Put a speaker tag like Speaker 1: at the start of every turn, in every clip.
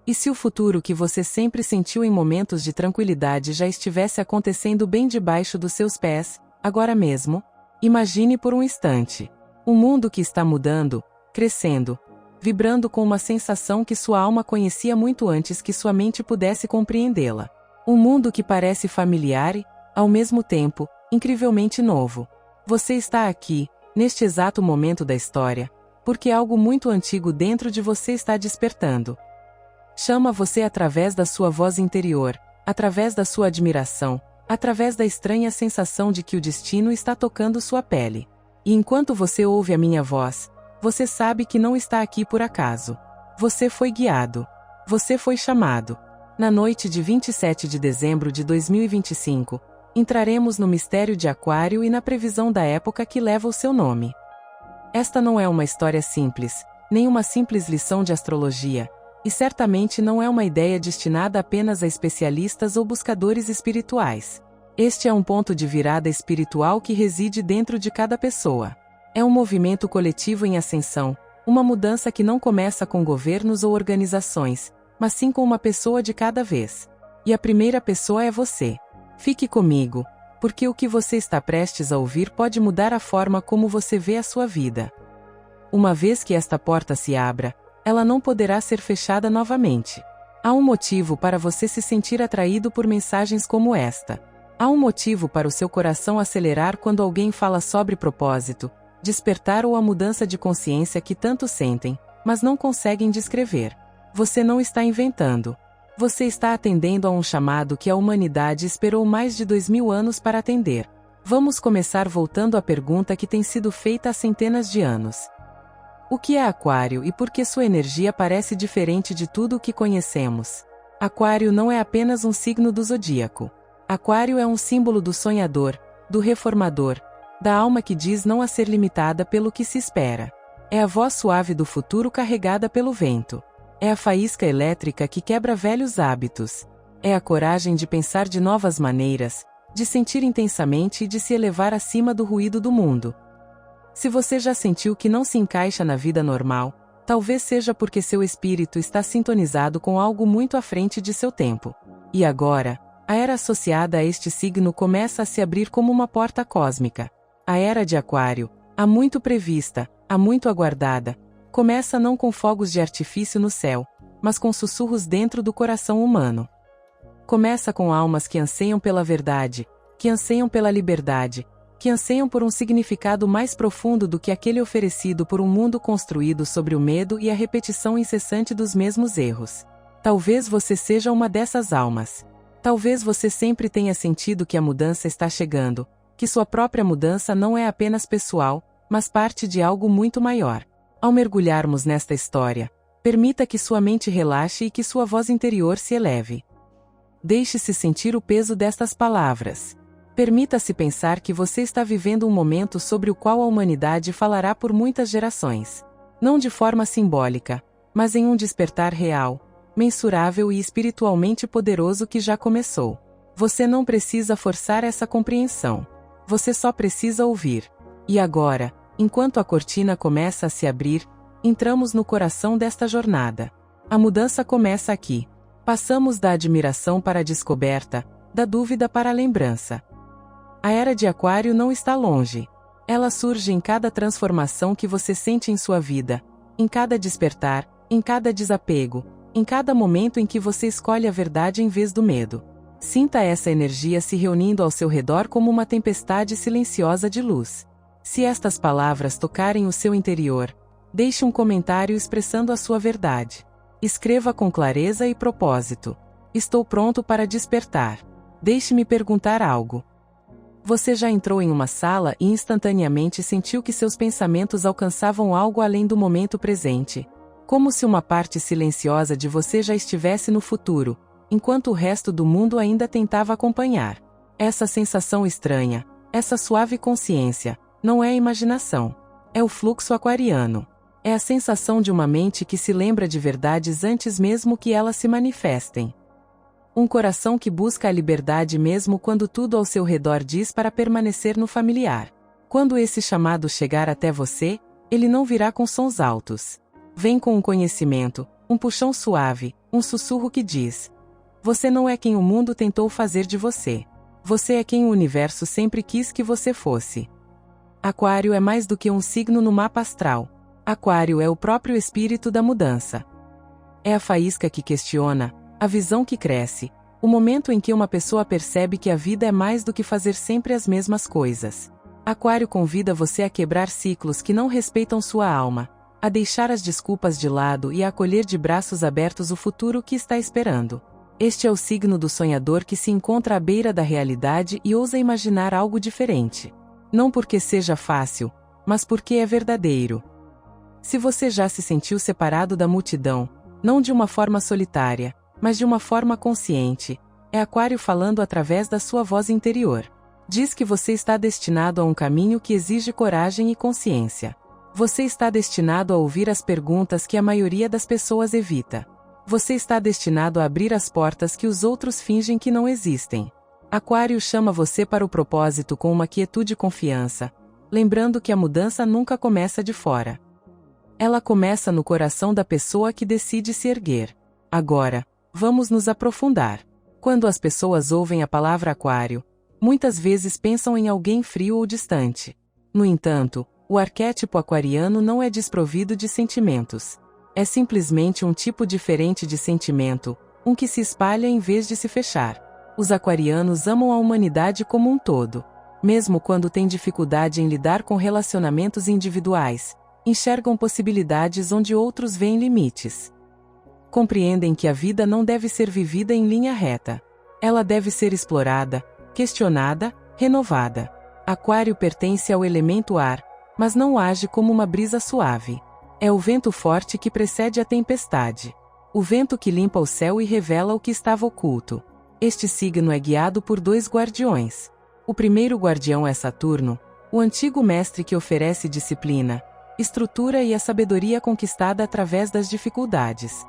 Speaker 1: E se o futuro que você sempre sentiu em momentos de tranquilidade já estivesse acontecendo bem debaixo dos seus pés, agora mesmo? Imagine por um instante. Um mundo que está mudando, crescendo, vibrando com uma sensação que sua alma conhecia muito antes que sua mente pudesse compreendê-la. Um mundo que parece familiar e, ao mesmo tempo, incrivelmente novo. Você está aqui, neste exato momento da história, porque algo muito antigo dentro de você está despertando. Chama você através da sua voz interior, através da sua admiração, através da estranha sensação de que o destino está tocando sua pele. E enquanto você ouve a minha voz, você sabe que não está aqui por acaso. Você foi guiado. Você foi chamado. Na noite de 27 de dezembro de 2025, entraremos no mistério de Aquário e na previsão da época que leva o seu nome. Esta não é uma história simples, nem uma simples lição de astrologia, e certamente não é uma ideia destinada apenas a especialistas ou buscadores espirituais. Este é um ponto de virada espiritual que reside dentro de cada pessoa. É um movimento coletivo em ascensão, uma mudança que não começa com governos ou organizações, mas sim com uma pessoa de cada vez. E a primeira pessoa é você. Fique comigo, porque o que você está prestes a ouvir pode mudar a forma como você vê a sua vida. Uma vez que esta porta se abra, ela não poderá ser fechada novamente. Há um motivo para você se sentir atraído por mensagens como esta. Há um motivo para o seu coração acelerar quando alguém fala sobre propósito, despertar ou a mudança de consciência que tanto sentem, mas não conseguem descrever. Você não está inventando. Você está atendendo a um chamado que a humanidade esperou mais de 2000 anos para atender. Vamos começar voltando à pergunta que tem sido feita há centenas de anos. O que é Aquário e por que sua energia parece diferente de tudo o que conhecemos? Aquário não é apenas um signo do zodíaco. Aquário é um símbolo do sonhador, do reformador, da alma que diz não a ser limitada pelo que se espera. É a voz suave do futuro carregada pelo vento. É a faísca elétrica que quebra velhos hábitos. É a coragem de pensar de novas maneiras, de sentir intensamente e de se elevar acima do ruído do mundo. Se você já sentiu que não se encaixa na vida normal, talvez seja porque seu espírito está sintonizado com algo muito à frente de seu tempo. E agora, a era associada a este signo começa a se abrir como uma porta cósmica. A era de Aquário, há muito prevista, há muito aguardada, começa não com fogos de artifício no céu, mas com sussurros dentro do coração humano. Começa com almas que anseiam pela verdade, que anseiam pela liberdade, que anseiam por um significado mais profundo do que aquele oferecido por um mundo construído sobre o medo e a repetição incessante dos mesmos erros. Talvez você seja uma dessas almas. Talvez você sempre tenha sentido que a mudança está chegando, que sua própria mudança não é apenas pessoal, mas parte de algo muito maior. Ao mergulharmos nesta história, permita que sua mente relaxe e que sua voz interior se eleve. Deixe-se sentir o peso destas palavras. Permita-se pensar que você está vivendo um momento sobre o qual a humanidade falará por muitas gerações. Não de forma simbólica, mas em um despertar real, mensurável e espiritualmente poderoso que já começou. Você não precisa forçar essa compreensão. Você só precisa ouvir. E agora, enquanto a cortina começa a se abrir, entramos no coração desta jornada. A mudança começa aqui. Passamos da admiração para a descoberta, da dúvida para a lembrança. A era de Aquário não está longe. Ela surge em cada transformação que você sente em sua vida, em cada despertar, em cada desapego, em cada momento em que você escolhe a verdade em vez do medo. Sinta essa energia se reunindo ao seu redor como uma tempestade silenciosa de luz. Se estas palavras tocarem o seu interior, deixe um comentário expressando a sua verdade. Escreva com clareza e propósito. Estou pronto para despertar. Deixe-me perguntar algo. Você já entrou em uma sala e instantaneamente sentiu que seus pensamentos alcançavam algo além do momento presente? Como se uma parte silenciosa de você já estivesse no futuro, enquanto o resto do mundo ainda tentava acompanhar. Essa sensação estranha, essa suave consciência, não é imaginação. É o fluxo aquariano. É a sensação de uma mente que se lembra de verdades antes mesmo que elas se manifestem. Um coração que busca a liberdade mesmo quando tudo ao seu redor diz para permanecer no familiar. Quando esse chamado chegar até você, ele não virá com sons altos. Vem com um conhecimento, um puxão suave, Um sussurro que diz: você não é quem o mundo tentou fazer de você. Você é quem o universo sempre quis que você fosse. Aquário é mais do que um signo no mapa astral. Aquário é o próprio espírito da mudança. É a faísca que questiona, a visão que cresce, o momento em que uma pessoa percebe que a vida é mais do que fazer sempre as mesmas coisas. Aquário convida você a quebrar ciclos que não respeitam sua alma, a deixar as desculpas de lado e a acolher de braços abertos o futuro que está esperando. Este é o signo do sonhador que se encontra à beira da realidade e ousa imaginar algo diferente. Não porque seja fácil, mas porque é verdadeiro. Se você já se sentiu separado da multidão, não de uma forma solitária, mas de uma forma consciente, é Aquário falando através da sua voz interior. Diz que você está destinado a um caminho que exige coragem e consciência. Você está destinado a ouvir as perguntas que a maioria das pessoas evita. Você está destinado a abrir as portas que os outros fingem que não existem. Aquário chama você para o propósito com uma quietude e confiança, lembrando que a mudança nunca começa de fora. Ela começa no coração da pessoa que decide se erguer. Agora, vamos nos aprofundar. Quando as pessoas ouvem a palavra Aquário, muitas vezes pensam em alguém frio ou distante. No entanto, o arquétipo aquariano não é desprovido de sentimentos. É simplesmente um tipo diferente de sentimento, um que se espalha em vez de se fechar. Os aquarianos amam a humanidade como um todo. Mesmo quando têm dificuldade em lidar com relacionamentos individuais, enxergam possibilidades onde outros veem limites. Compreendem que a vida não deve ser vivida em linha reta. Ela deve ser explorada, questionada, renovada. Aquário pertence ao elemento ar, mas não age como uma brisa suave. É o vento forte que precede a tempestade. O vento que limpa o céu e revela o que estava oculto. Este signo é guiado por dois guardiões. O primeiro guardião é Saturno, o antigo mestre que oferece disciplina, estrutura e a sabedoria conquistada através das dificuldades.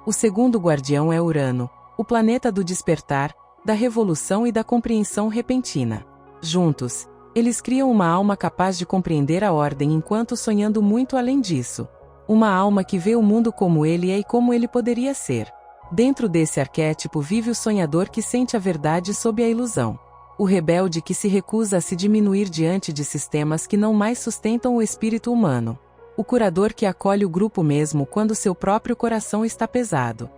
Speaker 1: O segundo guardião é Urano, o planeta do despertar, da revolução e da compreensão repentina. Juntos, eles criam uma alma capaz de compreender a ordem enquanto sonhando muito além disso. Uma alma que vê o mundo como ele é e como ele poderia ser. Dentro desse arquétipo vive o sonhador que sente a verdade sob a ilusão. O rebelde que se recusa a se diminuir diante de sistemas que não mais sustentam o espírito humano. O curador que acolhe o grupo mesmo quando seu próprio coração está pesado.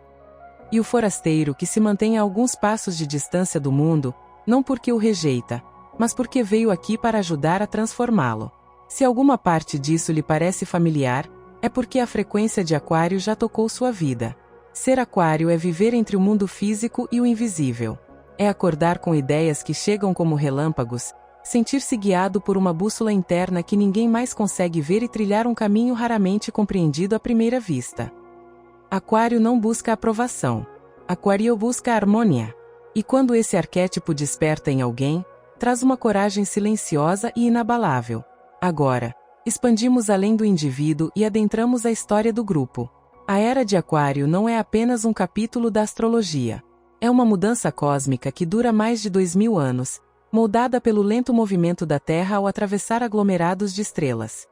Speaker 1: E o forasteiro que se mantém a alguns passos de distância do mundo, não porque o rejeita, mas porque veio aqui para ajudar a transformá-lo. Se alguma parte disso lhe parece familiar, é porque a frequência de Aquário já tocou sua vida. Ser Aquário é viver entre o mundo físico e o invisível. É acordar com ideias que chegam como relâmpagos, sentir-se guiado por uma bússola interna que ninguém mais consegue ver e trilhar um caminho raramente compreendido à primeira vista. Aquário não busca aprovação. Aquário busca a harmonia. E quando esse arquétipo desperta em alguém, traz uma coragem silenciosa e inabalável. Agora, expandimos além do indivíduo e adentramos a história do grupo. A Era de Aquário não é apenas um capítulo da astrologia. É uma mudança cósmica que dura mais de 2000 anos, moldada pelo lento movimento da Terra ao atravessar aglomerados de estrelas.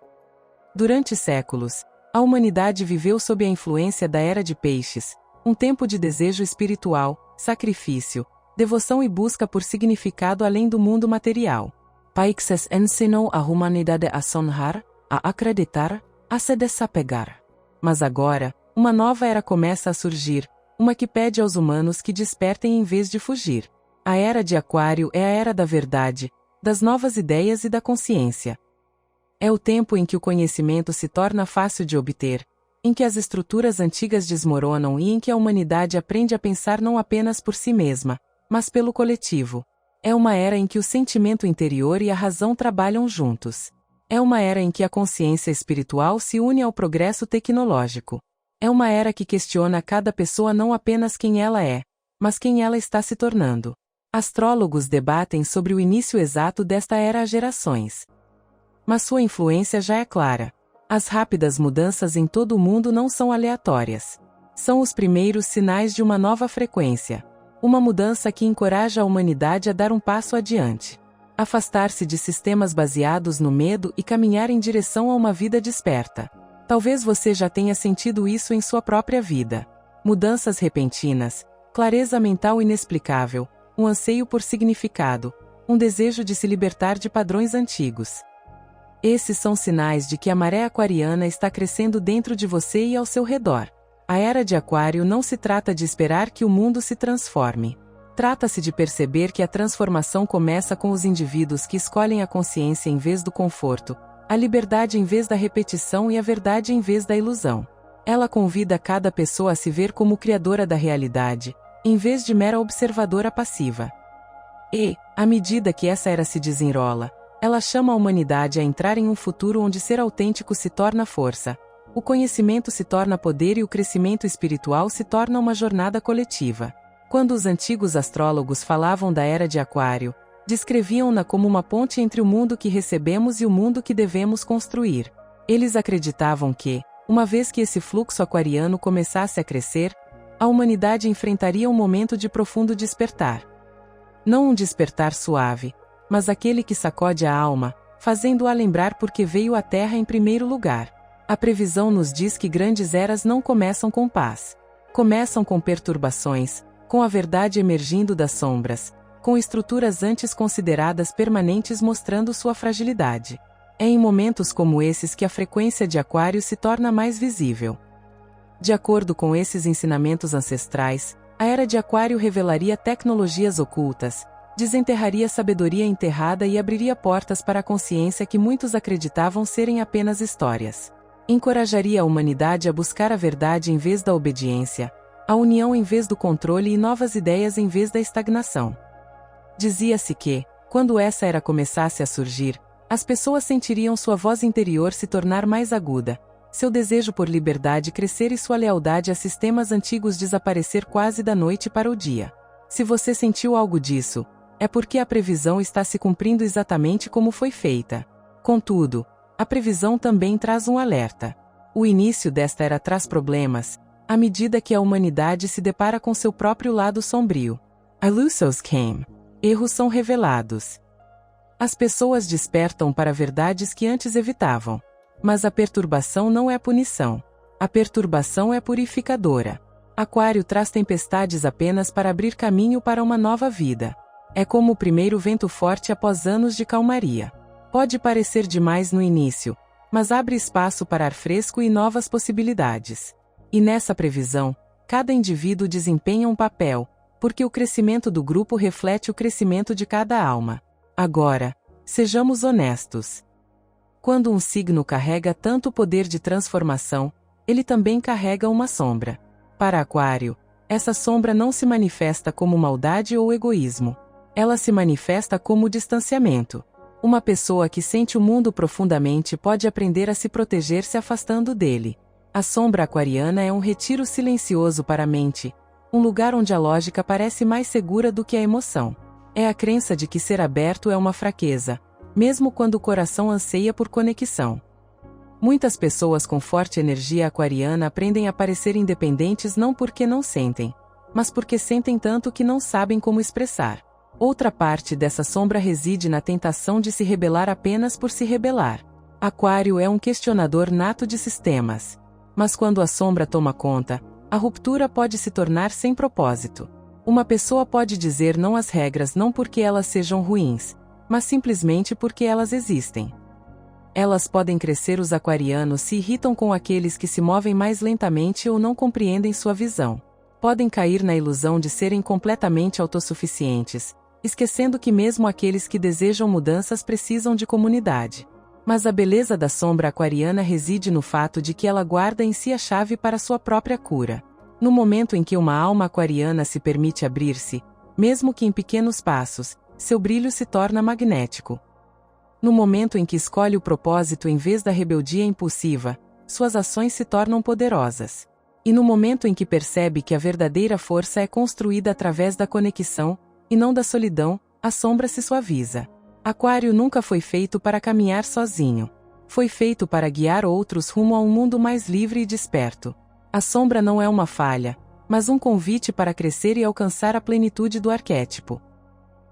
Speaker 1: Durante séculos, a humanidade viveu sob a influência da Era de Peixes, um tempo de desejo espiritual, sacrifício, devoção e busca por significado além do mundo material. Peixes ensinou a humanidade a sonhar, a acreditar, a se desapegar. Mas agora, uma nova era começa a surgir, uma que pede aos humanos que despertem em vez de fugir. A Era de Aquário é a era da verdade, das novas ideias e da consciência. É o tempo em que o conhecimento se torna fácil de obter, em que as estruturas antigas desmoronam e em que a humanidade aprende a pensar não apenas por si mesma, mas pelo coletivo. É uma era em que o sentimento interior e a razão trabalham juntos. É uma era em que a consciência espiritual se une ao progresso tecnológico. É uma era que questiona cada pessoa não apenas quem ela é, mas quem ela está se tornando. Astrólogos debatem sobre o início exato desta era há gerações. Mas sua influência já é clara. As rápidas mudanças em todo o mundo não são aleatórias. São os primeiros sinais de uma nova frequência. Uma mudança que encoraja a humanidade a dar um passo adiante. Afastar-se de sistemas baseados no medo e caminhar em direção a uma vida desperta. Talvez você já tenha sentido isso em sua própria vida. Mudanças repentinas, clareza mental inexplicável, um anseio por significado, um desejo de se libertar de padrões antigos. Esses são sinais de que a maré aquariana está crescendo dentro de você e ao seu redor. A era de Aquário não se trata de esperar que o mundo se transforme. Trata-se de perceber que a transformação começa com os indivíduos que escolhem a consciência em vez do conforto, a liberdade em vez da repetição e a verdade em vez da ilusão. Ela convida cada pessoa a se ver como criadora da realidade, em vez de mera observadora passiva. E, à medida que essa era se desenrola, ela chama a humanidade a entrar em um futuro onde ser autêntico se torna força, o conhecimento se torna poder e o crescimento espiritual se torna uma jornada coletiva. Quando os antigos astrólogos falavam da era de Aquário, descreviam-na como uma ponte entre o mundo que recebemos e o mundo que devemos construir. Eles acreditavam que, uma vez que esse fluxo aquariano começasse a crescer, a humanidade enfrentaria um momento de profundo despertar. Não um despertar suave, mas aquele que sacode a alma, fazendo-a lembrar por que veio à Terra em primeiro lugar. A previsão nos diz que grandes eras não começam com paz. Começam com perturbações, com a verdade emergindo das sombras, com estruturas antes consideradas permanentes mostrando sua fragilidade. É em momentos como esses que a frequência de Aquário se torna mais visível. De acordo com esses ensinamentos ancestrais, a era de Aquário revelaria tecnologias ocultas, desenterraria sabedoria enterrada e abriria portas para a consciência que muitos acreditavam serem apenas histórias. Encorajaria a humanidade a buscar a verdade em vez da obediência, a união em vez do controle e novas ideias em vez da estagnação. Dizia-se que, quando essa era começasse a surgir, as pessoas sentiriam sua voz interior se tornar mais aguda, seu desejo por liberdade crescer e sua lealdade a sistemas antigos desaparecer quase da noite para o dia. Se você sentiu algo disso, é porque a previsão está se cumprindo exatamente como foi feita. Contudo, a previsão também traz um alerta. O início desta era traz problemas, à medida que a humanidade se depara com seu próprio lado sombrio. Illusions came. Erros são revelados. As pessoas despertam para verdades que antes evitavam. Mas a perturbação não é punição. A perturbação é purificadora. Aquário traz tempestades apenas para abrir caminho para uma nova vida. É como o primeiro vento forte após anos de calmaria. Pode parecer demais no início, mas abre espaço para ar fresco e novas possibilidades. E nessa previsão, cada indivíduo desempenha um papel, porque o crescimento do grupo reflete o crescimento de cada alma. Agora, sejamos honestos. Quando um signo carrega tanto poder de transformação, ele também carrega uma sombra. Para Aquário, essa sombra não se manifesta como maldade ou egoísmo. Ela se manifesta como distanciamento. Uma pessoa que sente o mundo profundamente pode aprender a se proteger se afastando dele. A sombra aquariana é um retiro silencioso para a mente, um lugar onde a lógica parece mais segura do que a emoção. É a crença de que ser aberto é uma fraqueza, mesmo quando o coração anseia por conexão. Muitas pessoas com forte energia aquariana aprendem a parecer independentes não porque não sentem, mas porque sentem tanto que não sabem como expressar. Outra parte dessa sombra reside na tentação de se rebelar apenas por se rebelar. Aquário é um questionador nato de sistemas. Mas quando a sombra toma conta, a ruptura pode se tornar sem propósito. Uma pessoa pode dizer não às regras não porque elas sejam ruins, mas simplesmente porque elas existem. Elas podem crescer. Os aquarianos se irritam com aqueles que se movem mais lentamente ou não compreendem sua visão. Podem cair na ilusão de serem completamente autossuficientes, esquecendo que mesmo aqueles que desejam mudanças precisam de comunidade. Mas a beleza da sombra aquariana reside no fato de que ela guarda em si a chave para sua própria cura. No momento em que uma alma aquariana se permite abrir-se, mesmo que em pequenos passos, seu brilho se torna magnético. No momento em que escolhe o propósito em vez da rebeldia impulsiva, suas ações se tornam poderosas. E no momento em que percebe que a verdadeira força é construída através da conexão, e não da solidão, a sombra se suaviza. Aquário nunca foi feito para caminhar sozinho. Foi feito para guiar outros rumo a um mundo mais livre e desperto. A sombra não é uma falha, mas um convite para crescer e alcançar a plenitude do arquétipo.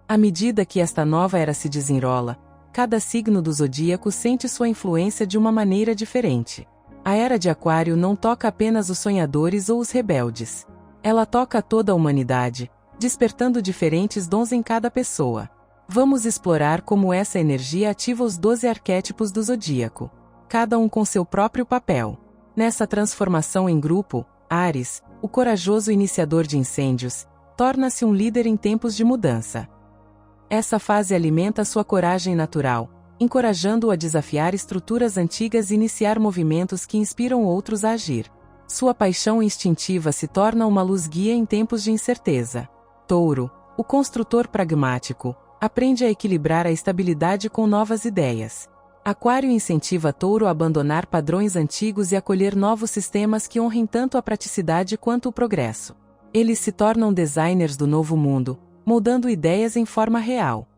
Speaker 1: À medida que esta nova era se desenrola, cada signo do zodíaco sente sua influência de uma maneira diferente. A Era de Aquário não toca apenas os sonhadores ou os rebeldes. Ela toca toda a humanidade, despertando diferentes dons em cada pessoa. Vamos explorar como essa energia ativa os 12 arquétipos do zodíaco, cada um com seu próprio papel. Nessa transformação em grupo, Áries, o corajoso iniciador de incêndios, torna-se um líder em tempos de mudança. Essa fase alimenta sua coragem natural, encorajando-o a desafiar estruturas antigas e iniciar movimentos que inspiram outros a agir. Sua paixão instintiva se torna uma luz guia em tempos de incerteza. Touro, o construtor pragmático, aprende a equilibrar a estabilidade com novas ideias. Aquário incentiva Touro a abandonar padrões antigos e acolher novos sistemas que honrem tanto a praticidade quanto o progresso. Eles se tornam designers do novo mundo, moldando ideias em forma real.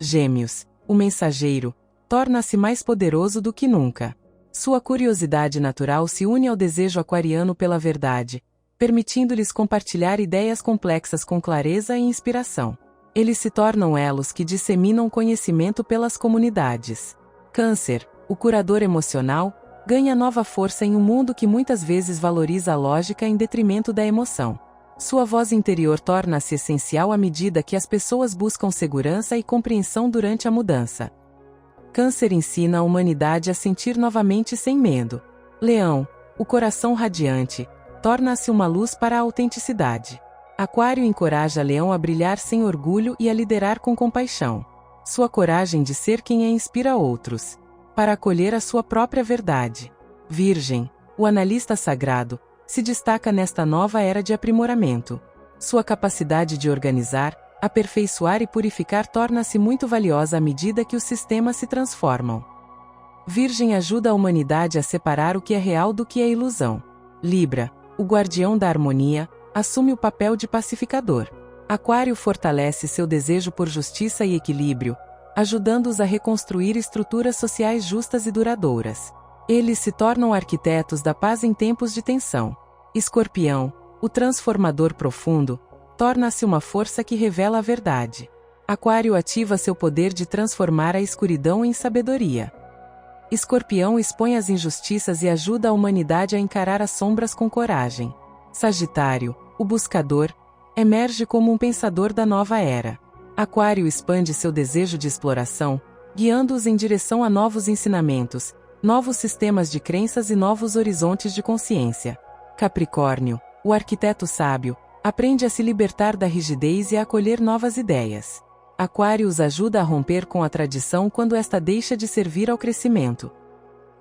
Speaker 1: Gêmeos, o mensageiro, torna-se mais poderoso do que nunca. Sua curiosidade natural se une ao desejo aquariano pela verdade, permitindo-lhes compartilhar ideias complexas com clareza e inspiração. Eles se tornam elos que disseminam conhecimento pelas comunidades. Câncer, o curador emocional, ganha nova força em um mundo que muitas vezes valoriza a lógica em detrimento da emoção. Sua voz interior torna-se essencial à medida que as pessoas buscam segurança e compreensão durante a mudança. Câncer ensina a humanidade a sentir novamente sem medo. Leão, o coração radiante, torna-se uma luz para a autenticidade. Aquário encoraja Leão a brilhar sem orgulho e a liderar com compaixão. Sua coragem de ser quem é inspira outros, para acolher a sua própria verdade. Virgem, o analista sagrado, se destaca nesta nova era de aprimoramento. Sua capacidade de organizar, aperfeiçoar e purificar torna-se muito valiosa à medida que os sistemas se transformam. Virgem ajuda a humanidade a separar o que é real do que é ilusão. Libra, o guardião da harmonia, assume o papel de pacificador. Aquário fortalece seu desejo por justiça e equilíbrio, ajudando-os a reconstruir estruturas sociais justas e duradouras. Eles se tornam arquitetos da paz em tempos de tensão. Escorpião, o transformador profundo, torna-se uma força que revela a verdade. Aquário ativa seu poder de transformar a escuridão em sabedoria. Escorpião expõe as injustiças e ajuda a humanidade a encarar as sombras com coragem. Sagitário, o buscador, emerge como um pensador da nova era. Aquário expande seu desejo de exploração, guiando-os em direção a novos ensinamentos, novos sistemas de crenças e novos horizontes de consciência. Capricórnio, o arquiteto sábio, aprende a se libertar da rigidez e a acolher novas ideias. Aquário os ajuda a romper com a tradição quando esta deixa de servir ao crescimento.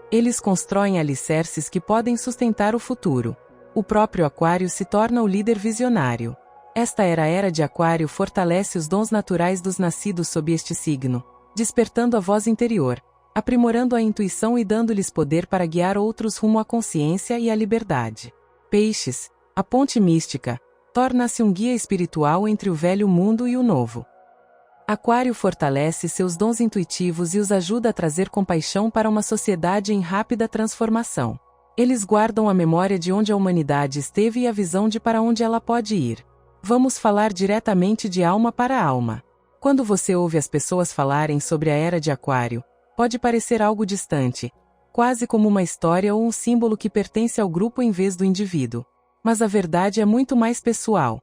Speaker 1: Eles constroem alicerces que podem sustentar o futuro. O próprio Aquário se torna o líder visionário. Esta era de Aquário fortalece os dons naturais dos nascidos sob este signo, despertando a voz interior, aprimorando a intuição e dando-lhes poder para guiar outros rumo à consciência e à liberdade. Peixes, a ponte mística, torna-se um guia espiritual entre o velho mundo e o novo. Aquário fortalece seus dons intuitivos e os ajuda a trazer compaixão para uma sociedade em rápida transformação. Eles guardam a memória de onde a humanidade esteve e a visão de para onde ela pode ir. Vamos falar diretamente de alma para alma. Quando você ouve as pessoas falarem sobre a era de Aquário, pode parecer algo distante, quase como uma história ou um símbolo que pertence ao grupo em vez do indivíduo. Mas a verdade é muito mais pessoal.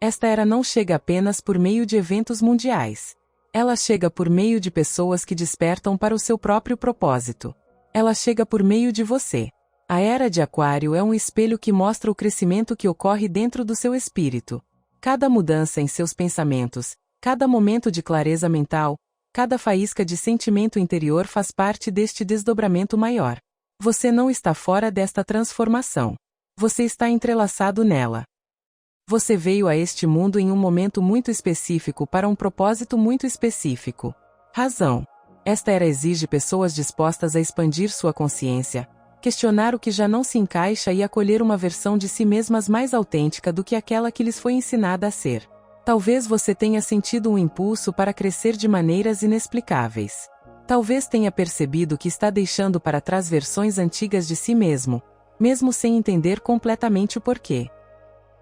Speaker 1: Esta era não chega apenas por meio de eventos mundiais. Ela chega por meio de pessoas que despertam para o seu próprio propósito. Ela chega por meio de você. A era de Aquário é um espelho que mostra o crescimento que ocorre dentro do seu espírito. Cada mudança em seus pensamentos, cada momento de clareza mental, cada faísca de sentimento interior faz parte deste desdobramento maior. Você não está fora desta transformação. Você está entrelaçado nela. Você veio a este mundo em um momento muito específico para um propósito muito específico. Razão. Esta era exige pessoas dispostas a expandir sua consciência, questionar o que já não se encaixa e acolher uma versão de si mesmas mais autêntica do que aquela que lhes foi ensinada a ser. Talvez você tenha sentido um impulso para crescer de maneiras inexplicáveis. Talvez tenha percebido que está deixando para trás versões antigas de si mesmo, mesmo sem entender completamente o porquê.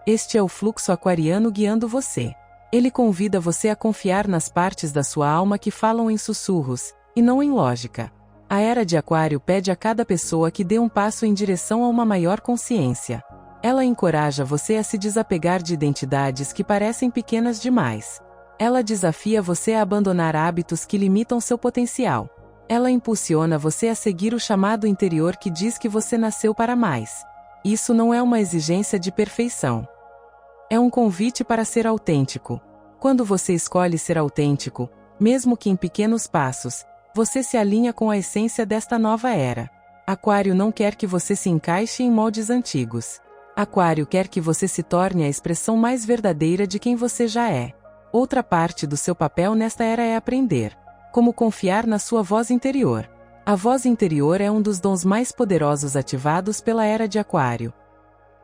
Speaker 1: Este é o fluxo aquariano guiando você. Ele convida você a confiar nas partes da sua alma que falam em sussurros, e não em lógica. A era de Aquário pede a cada pessoa que dê um passo em direção a uma maior consciência. Ela encoraja você a se desapegar de identidades que parecem pequenas demais. Ela desafia você a abandonar hábitos que limitam seu potencial. Ela impulsiona você a seguir o chamado interior que diz que você nasceu para mais. Isso não é uma exigência de perfeição. É um convite para ser autêntico. Quando você escolhe ser autêntico, mesmo que em pequenos passos, você se alinha com a essência desta nova era. Aquário não quer que você se encaixe em moldes antigos. Aquário quer que você se torne a expressão mais verdadeira de quem você já é. Outra parte do seu papel nesta era é aprender como confiar na sua voz interior. A voz interior é um dos dons mais poderosos ativados pela era de Aquário.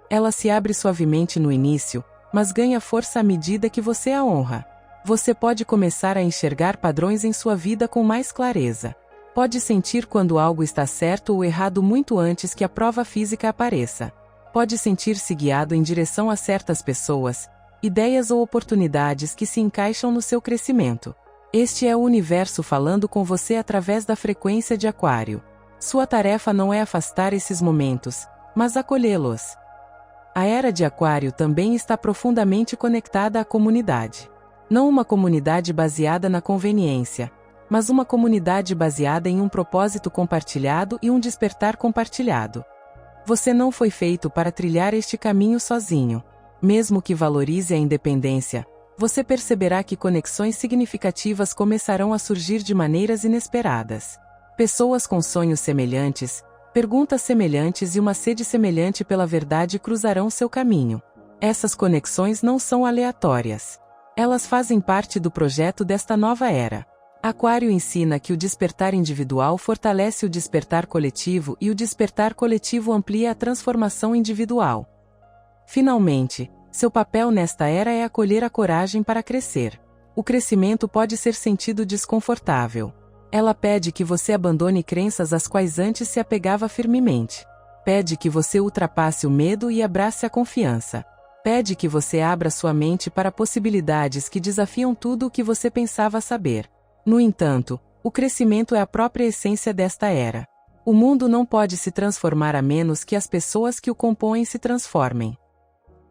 Speaker 1: Ela se abre suavemente no início, mas ganha força à medida que você a honra. Você pode começar a enxergar padrões em sua vida com mais clareza. Pode sentir quando algo está certo ou errado muito antes que a prova física apareça. Pode sentir-se guiado em direção a certas pessoas, ideias ou oportunidades que se encaixam no seu crescimento. Este é o universo falando com você através da frequência de Aquário. Sua tarefa não é afastar esses momentos, mas acolhê-los. A era de Aquário também está profundamente conectada à comunidade. Não uma comunidade baseada na conveniência, mas uma comunidade baseada em um propósito compartilhado e um despertar compartilhado. Você não foi feito para trilhar este caminho sozinho. Mesmo que valorize a independência, você perceberá que conexões significativas começarão a surgir de maneiras inesperadas. Pessoas com sonhos semelhantes, perguntas semelhantes e uma sede semelhante pela verdade cruzarão seu caminho. Essas conexões não são aleatórias. Elas fazem parte do projeto desta nova era. Aquário ensina que o despertar individual fortalece o despertar coletivo e o despertar coletivo amplia a transformação individual. Finalmente, seu papel nesta era é acolher a coragem para crescer. O crescimento pode ser sentido desconfortável. Ela pede que você abandone crenças às quais antes se apegava firmemente. Pede que você ultrapasse o medo e abrace a confiança. Pede que você abra sua mente para possibilidades que desafiam tudo o que você pensava saber. No entanto, o crescimento é a própria essência desta era. O mundo não pode se transformar a menos que as pessoas que o compõem se transformem.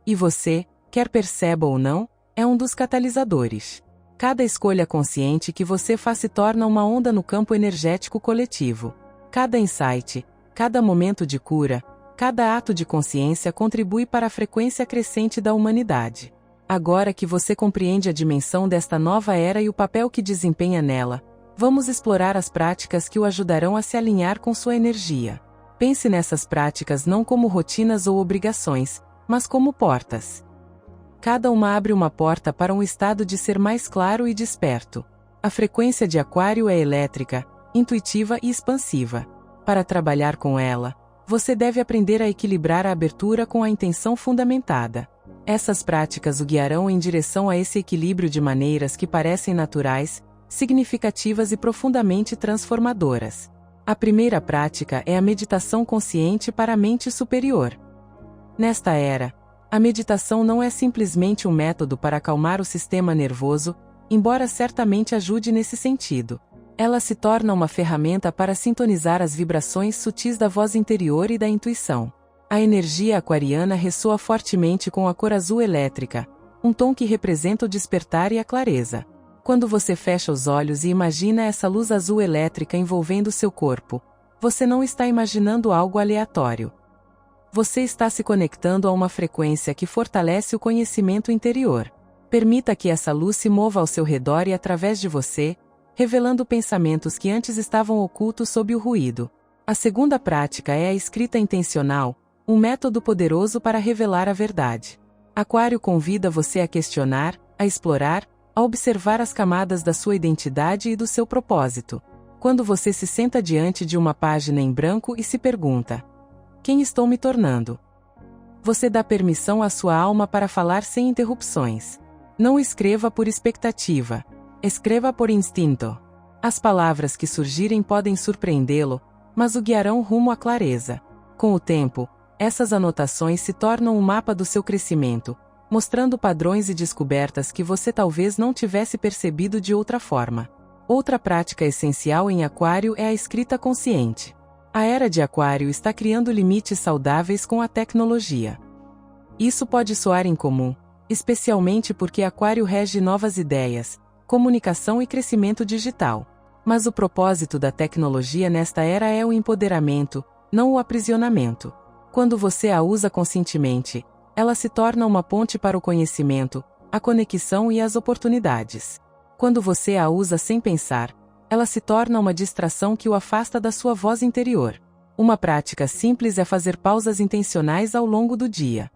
Speaker 1: E você, quer perceba ou não, é um dos catalisadores. Cada escolha consciente que você faz se torna uma onda no campo energético coletivo. Cada insight, cada momento de cura, cada ato de consciência contribui para a frequência crescente da humanidade. Agora que você compreende a dimensão desta nova era e o papel que desempenha nela, vamos explorar as práticas que o ajudarão a se alinhar com sua energia. Pense nessas práticas não como rotinas ou obrigações, mas como portas. Cada uma abre uma porta para um estado de ser mais claro e desperto. A frequência de Aquário é elétrica, intuitiva e expansiva. Para trabalhar com ela, você deve aprender a equilibrar a abertura com a intenção fundamentada. Essas práticas o guiarão em direção a esse equilíbrio de maneiras que parecem naturais, significativas e profundamente transformadoras. A primeira prática é a meditação consciente para a mente superior. Nesta era, a meditação não é simplesmente um método para acalmar o sistema nervoso, embora certamente ajude nesse sentido. Ela se torna uma ferramenta para sintonizar as vibrações sutis da voz interior e da intuição. A energia aquariana ressoa fortemente com a cor azul elétrica, um tom que representa o despertar e a clareza. Quando você fecha os olhos e imagina essa luz azul elétrica envolvendo seu corpo, você não está imaginando algo aleatório. Você está se conectando a uma frequência que fortalece o conhecimento interior. Permita que essa luz se mova ao seu redor e através de você, revelando pensamentos que antes estavam ocultos sob o ruído. A segunda prática é a escrita intencional, um método poderoso para revelar a verdade. Aquário convida você a questionar, a explorar, a observar as camadas da sua identidade e do seu propósito. Quando você se senta diante de uma página em branco e se pergunta: quem estou me tornando? Você dá permissão à sua alma para falar sem interrupções. Não escreva por expectativa. Escreva por instinto. As palavras que surgirem podem surpreendê-lo, mas o guiarão rumo à clareza. Com o tempo, essas anotações se tornam um mapa do seu crescimento, mostrando padrões e descobertas que você talvez não tivesse percebido de outra forma. Outra prática essencial em Aquário é a escrita consciente. A era de Aquário está criando limites saudáveis com a tecnologia. Isso pode soar incomum, especialmente porque Aquário rege novas ideias, comunicação e crescimento digital. Mas o propósito da tecnologia nesta era é o empoderamento, não o aprisionamento. Quando você a usa conscientemente, ela se torna uma ponte para o conhecimento, a conexão e as oportunidades. Quando você a usa sem pensar, ela se torna uma distração que o afasta da sua voz interior. Uma prática simples é fazer pausas intencionais ao longo do dia.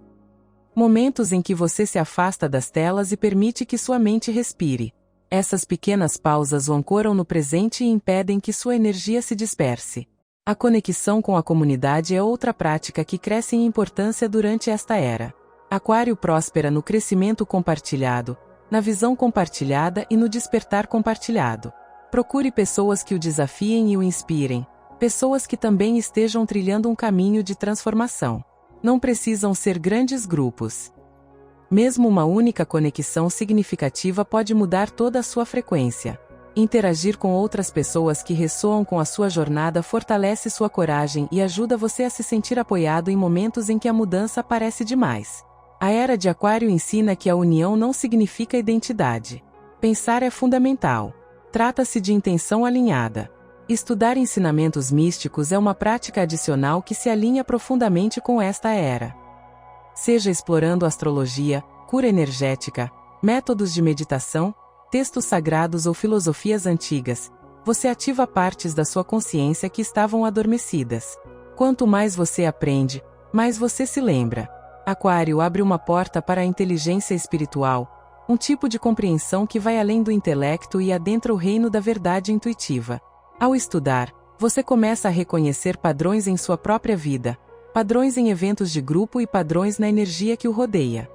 Speaker 1: Momentos em que você se afasta das telas e permite que sua mente respire. Essas pequenas pausas o ancoram no presente e impedem que sua energia se disperse. A conexão com a comunidade é outra prática que cresce em importância durante esta era. Aquário próspera no crescimento compartilhado, na visão compartilhada e no despertar compartilhado. Procure pessoas que o desafiem e o inspirem, pessoas que também estejam trilhando um caminho de transformação. Não precisam ser grandes grupos. Mesmo uma única conexão significativa pode mudar toda a sua frequência. Interagir com outras pessoas que ressoam com a sua jornada fortalece sua coragem e ajuda você a se sentir apoiado em momentos em que a mudança parece demais. A era de Aquário ensina que a união não significa identidade. Pensar é fundamental. Trata-se de intenção alinhada. Estudar ensinamentos místicos é uma prática adicional que se alinha profundamente com esta era. Seja explorando astrologia, cura energética, métodos de meditação, textos sagrados ou filosofias antigas, você ativa partes da sua consciência que estavam adormecidas. Quanto mais você aprende, mais você se lembra. Aquário abre uma porta para a inteligência espiritual, um tipo de compreensão que vai além do intelecto e adentra o reino da verdade intuitiva. Ao estudar, você começa a reconhecer padrões em sua própria vida, padrões em eventos de grupo e padrões na energia que o rodeia.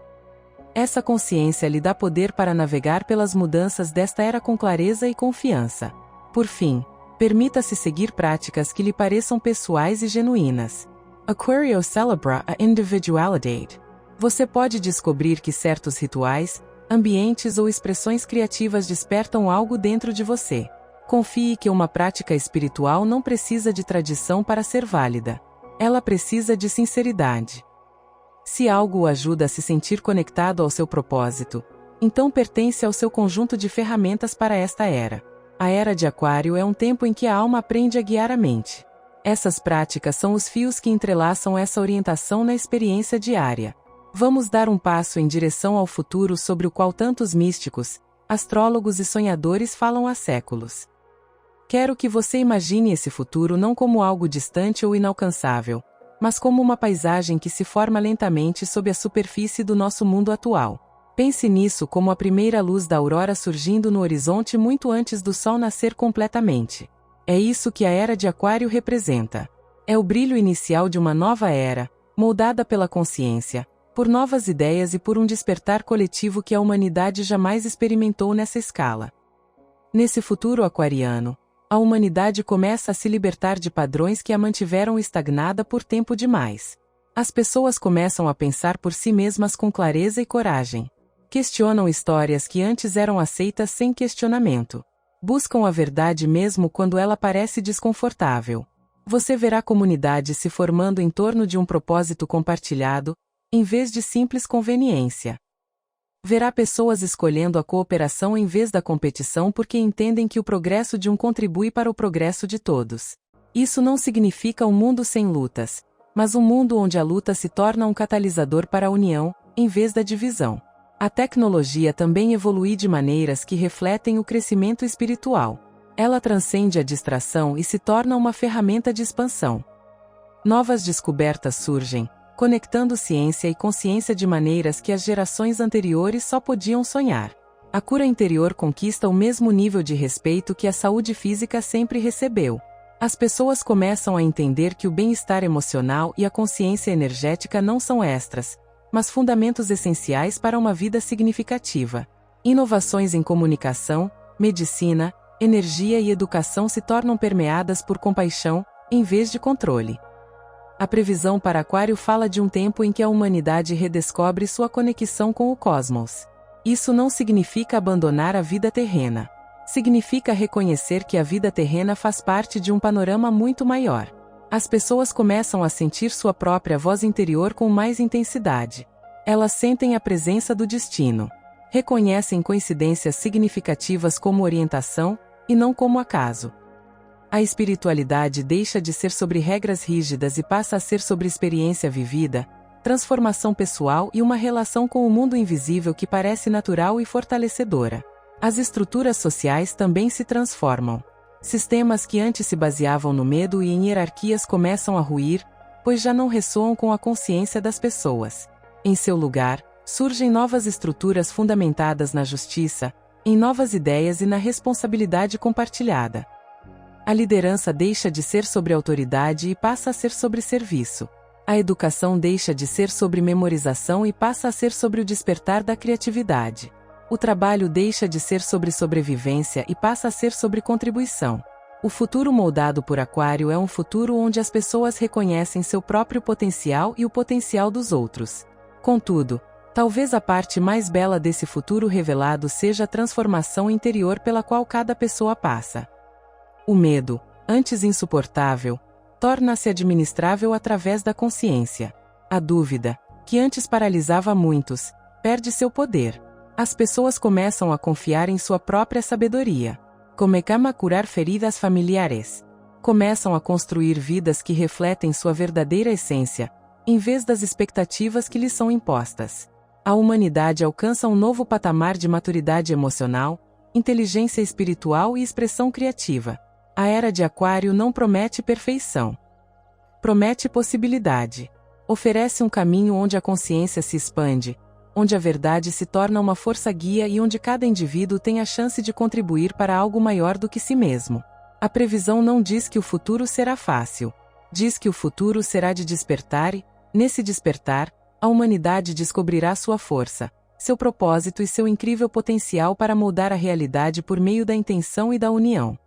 Speaker 1: Essa consciência lhe dá poder para navegar pelas mudanças desta era com clareza e confiança. Por fim, permita-se seguir práticas que lhe pareçam pessoais e genuínas. Aquário celebra a individualidade. Você pode descobrir que certos rituais, ambientes ou expressões criativas despertam algo dentro de você. Confie que uma prática espiritual não precisa de tradição para ser válida. Ela precisa de sinceridade. Se algo o ajuda a se sentir conectado ao seu propósito, então pertence ao seu conjunto de ferramentas para esta era. A era de Aquário é um tempo em que a alma aprende a guiar a mente. Essas práticas são os fios que entrelaçam essa orientação na experiência diária. Vamos dar um passo em direção ao futuro sobre o qual tantos místicos, astrólogos e sonhadores falam há séculos. Quero que você imagine esse futuro não como algo distante ou inalcançável, mas como uma paisagem que se forma lentamente sob a superfície do nosso mundo atual. Pense nisso como a primeira luz da aurora surgindo no horizonte muito antes do sol nascer completamente. É isso que a era de Aquário representa. É o brilho inicial de uma nova era, moldada pela consciência, por novas ideias e por um despertar coletivo que a humanidade jamais experimentou nessa escala. Nesse futuro aquariano, a humanidade começa a se libertar de padrões que a mantiveram estagnada por tempo demais. As pessoas começam a pensar por si mesmas com clareza e coragem. Questionam histórias que antes eram aceitas sem questionamento. Buscam a verdade mesmo quando ela parece desconfortável. Você verá comunidades se formando em torno de um propósito compartilhado, em vez de simples conveniência. Verá pessoas escolhendo a cooperação em vez da competição porque entendem que o progresso de um contribui para o progresso de todos. Isso não significa um mundo sem lutas, mas um mundo onde a luta se torna um catalisador para a união, em vez da divisão. A tecnologia também evolui de maneiras que refletem o crescimento espiritual. Ela transcende a distração e se torna uma ferramenta de expansão. Novas descobertas surgem, conectando ciência e consciência de maneiras que as gerações anteriores só podiam sonhar. A cura interior conquista o mesmo nível de respeito que a saúde física sempre recebeu. As pessoas começam a entender que o bem-estar emocional e a consciência energética não são extras, mas fundamentos essenciais para uma vida significativa. Inovações em comunicação, medicina, energia e educação se tornam permeadas por compaixão, em vez de controle. A previsão para Aquário fala de um tempo em que a humanidade redescobre sua conexão com o cosmos. Isso não significa abandonar a vida terrena. Significa reconhecer que a vida terrena faz parte de um panorama muito maior. As pessoas começam a sentir sua própria voz interior com mais intensidade. Elas sentem a presença do destino. Reconhecem coincidências significativas como orientação, e não como acaso. A espiritualidade deixa de ser sobre regras rígidas e passa a ser sobre experiência vivida, transformação pessoal e uma relação com o mundo invisível que parece natural e fortalecedora. As estruturas sociais também se transformam. Sistemas que antes se baseavam no medo e em hierarquias começam a ruir, pois já não ressoam com a consciência das pessoas. Em seu lugar, surgem novas estruturas fundamentadas na justiça, em novas ideias e na responsabilidade compartilhada. A liderança deixa de ser sobre autoridade e passa a ser sobre serviço. A educação deixa de ser sobre memorização e passa a ser sobre o despertar da criatividade. O trabalho deixa de ser sobre sobrevivência e passa a ser sobre contribuição. O futuro moldado por Aquário é um futuro onde as pessoas reconhecem seu próprio potencial e o potencial dos outros. Contudo, talvez a parte mais bela desse futuro revelado seja a transformação interior pela qual cada pessoa passa. O medo, antes insuportável, torna-se administrável através da consciência. A dúvida, que antes paralisava muitos, perde seu poder. As pessoas começam a confiar em sua própria sabedoria. Começam a curar feridas familiares. Começam a construir vidas que refletem sua verdadeira essência, em vez das expectativas que lhes são impostas. A humanidade alcança um novo patamar de maturidade emocional, inteligência espiritual e expressão criativa. A era de Aquário não promete perfeição. Promete possibilidade. Oferece um caminho onde a consciência se expande, onde a verdade se torna uma força guia e onde cada indivíduo tem a chance de contribuir para algo maior do que si mesmo. A previsão não diz que o futuro será fácil. Diz que o futuro será de despertar e, nesse despertar, a humanidade descobrirá sua força, seu propósito e seu incrível potencial para moldar a realidade por meio da intenção e da união.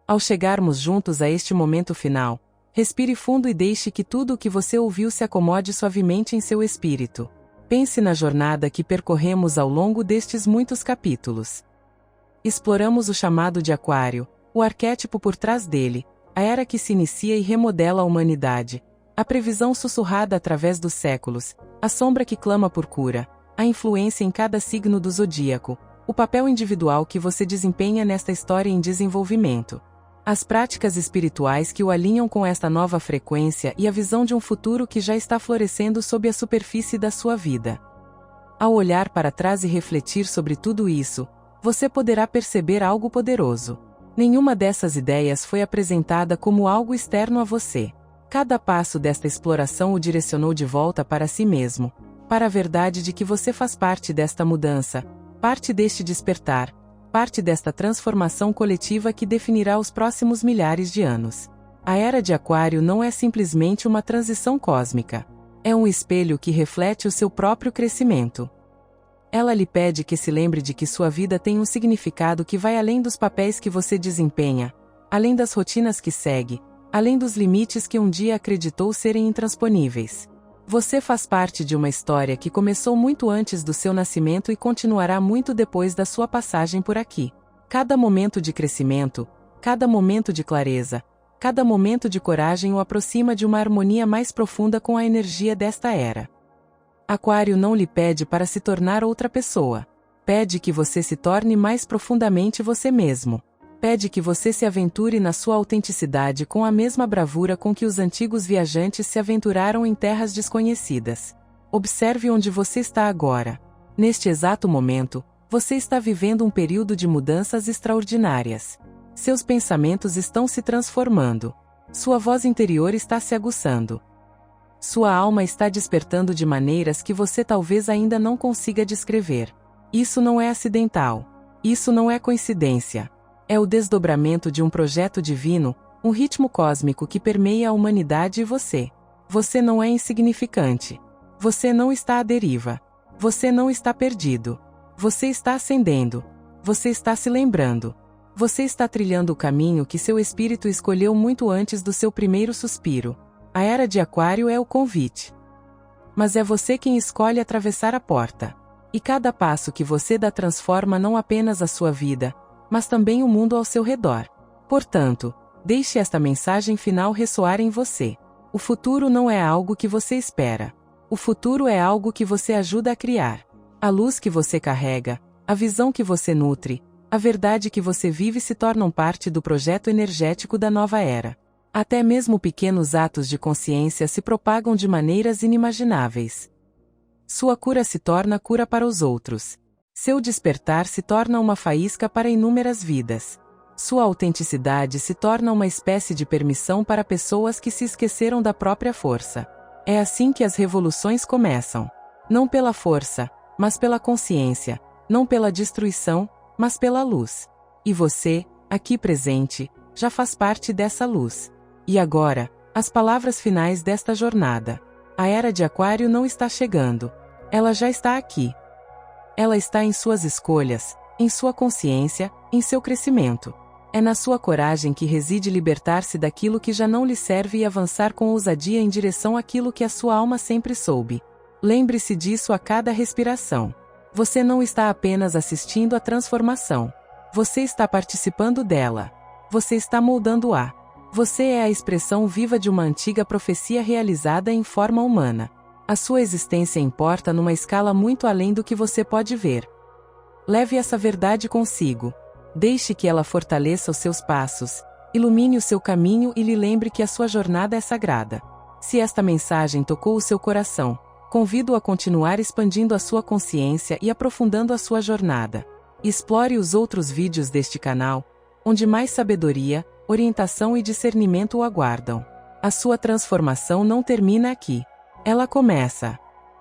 Speaker 1: Ao chegarmos juntos a este momento final, respire fundo e deixe que tudo o que você ouviu se acomode suavemente em seu espírito. Pense na jornada que percorremos ao longo destes muitos capítulos. Exploramos o chamado de Aquário, o arquétipo por trás dele, a era que se inicia e remodela a humanidade, a previsão sussurrada através dos séculos, a sombra que clama por cura, a influência em cada signo do zodíaco, o papel individual que você desempenha nesta história em desenvolvimento. As práticas espirituais que o alinham com esta nova frequência e a visão de um futuro que já está florescendo sob a superfície da sua vida. Ao olhar para trás e refletir sobre tudo isso, você poderá perceber algo poderoso. Nenhuma dessas ideias foi apresentada como algo externo a você. Cada passo desta exploração o direcionou de volta para si mesmo, para a verdade de que você faz parte desta mudança, parte deste despertar, parte desta transformação coletiva que definirá os próximos milhares de anos. A era de Aquário não é simplesmente uma transição cósmica. É um espelho que reflete o seu próprio crescimento. Ela lhe pede que se lembre de que sua vida tem um significado que vai além dos papéis que você desempenha, além das rotinas que segue, além dos limites que um dia acreditou serem intransponíveis. Você faz parte de uma história que começou muito antes do seu nascimento e continuará muito depois da sua passagem por aqui. Cada momento de crescimento, cada momento de clareza, cada momento de coragem o aproxima de uma harmonia mais profunda com a energia desta era. Aquário não lhe pede para se tornar outra pessoa. Pede que você se torne mais profundamente você mesmo. Pede que você se aventure na sua autenticidade com a mesma bravura com que os antigos viajantes se aventuraram em terras desconhecidas. Observe onde você está agora. Neste exato momento, você está vivendo um período de mudanças extraordinárias. Seus pensamentos estão se transformando. Sua voz interior está se aguçando. Sua alma está despertando de maneiras que você talvez ainda não consiga descrever. Isso não é acidental. Isso não é coincidência. É o desdobramento de um projeto divino, um ritmo cósmico que permeia a humanidade e você. Você não é insignificante. Você não está à deriva. Você não está perdido. Você está ascendendo. Você está se lembrando. Você está trilhando o caminho que seu espírito escolheu muito antes do seu primeiro suspiro. A era de Aquário é o convite. Mas é você quem escolhe atravessar a porta. E cada passo que você dá transforma não apenas a sua vida, mas também o mundo ao seu redor. Portanto, deixe esta mensagem final ressoar em você. O futuro não é algo que você espera. O futuro é algo que você ajuda a criar. A luz que você carrega, a visão que você nutre, a verdade que você vive se tornam parte do projeto energético da nova era. Até mesmo pequenos atos de consciência se propagam de maneiras inimagináveis. Sua cura se torna cura para os outros. Seu despertar se torna uma faísca para inúmeras vidas. Sua autenticidade se torna uma espécie de permissão para pessoas que se esqueceram da própria força. É assim que as revoluções começam. Não pela força, mas pela consciência. Não pela destruição, mas pela luz. E você, aqui presente, já faz parte dessa luz. E agora, as palavras finais desta jornada. A era de Aquário não está chegando. Ela já está aqui. Ela está em suas escolhas, em sua consciência, em seu crescimento. É na sua coragem que reside libertar-se daquilo que já não lhe serve e avançar com ousadia em direção àquilo que a sua alma sempre soube. Lembre-se disso a cada respiração. Você não está apenas assistindo à transformação. Você está participando dela. Você está moldando-a. Você é a expressão viva de uma antiga profecia realizada em forma humana. A sua existência importa numa escala muito além do que você pode ver. Leve essa verdade consigo. Deixe que ela fortaleça os seus passos, ilumine o seu caminho e lhe lembre que a sua jornada é sagrada. Se esta mensagem tocou o seu coração, convido-o a continuar expandindo a sua consciência e aprofundando a sua jornada. Explore os outros vídeos deste canal, onde mais sabedoria, orientação e discernimento o aguardam. A sua transformação não termina aqui. Ela começa.